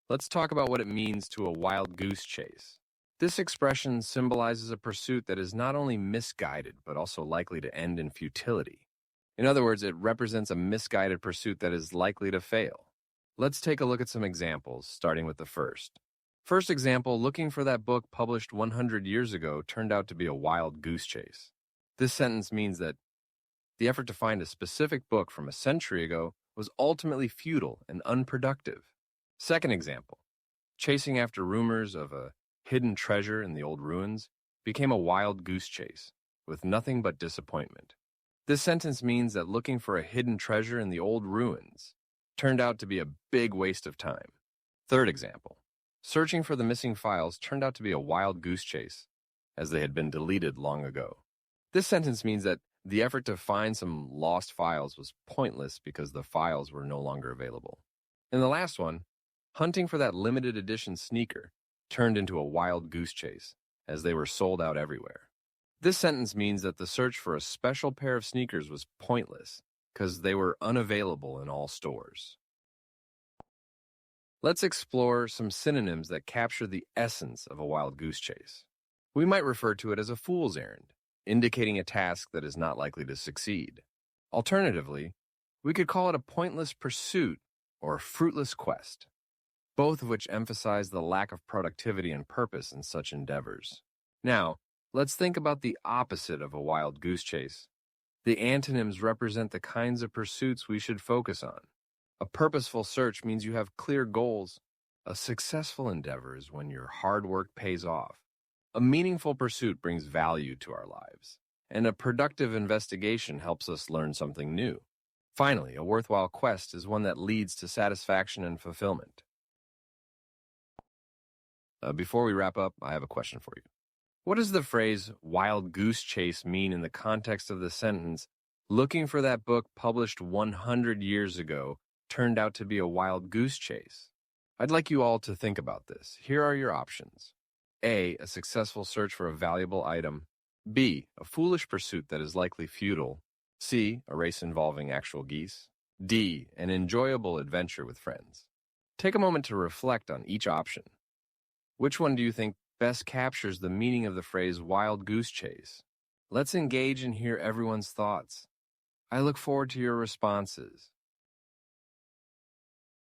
Let's talk about what it means to a wild goose chase. This expression symbolizes a pursuit that is not only misguided, but also likely to end in futility. In other words, it represents a misguided pursuit that is likely to fail. Let's take a look at some examples, starting with the first. First example, looking for that book published 100 years ago turned out to be a wild goose chase. This sentence means that the effort to find a specific book from a century ago was ultimately futile and unproductive. Second example, chasing after rumors of a hidden treasure in the old ruins became a wild goose chase, with nothing but disappointment. This sentence means that looking for a hidden treasure in the old ruins turned out to be a big waste of time. Third example, searching for the missing files turned out to be a wild goose chase, as they had been deleted long ago. This sentence means that the effort to find some lost files was pointless because the files were no longer available. And the last one, hunting for that limited edition sneaker turned into a wild goose chase, as they were sold out everywhere. This sentence means that the search for a special pair of sneakers was pointless because they were unavailable in all stores. Let's explore some synonyms that capture the essence of a wild goose chase. We might refer to it as a fool's errand, indicating a task that is not likely to succeed. Alternatively, we could call it a pointless pursuit or a fruitless quest, both of which emphasize the lack of productivity and purpose in such endeavors. Now, let's think about the opposite of a wild goose chase. The antonyms represent the kinds of pursuits we should focus on. A purposeful search means you have clear goals. A successful endeavor is when your hard work pays off. A meaningful pursuit brings value to our lives, and a productive investigation helps us learn something new. Finally, a worthwhile quest is one that leads to satisfaction and fulfillment. Before we wrap up, I have a question for you. What does the phrase wild goose chase mean in the context of the sentence, looking for that book published 100 years ago turned out to be a wild goose chase? I'd like you all to think about this. Here are your options. A successful search for a valuable item. B, a foolish pursuit that is likely futile. C, a race involving actual geese. D, an enjoyable adventure with friends. Take a moment to reflect on each option. Which one do you think best captures the meaning of the phrase wild goose chase? Let's engage and hear everyone's thoughts. I look forward to your responses.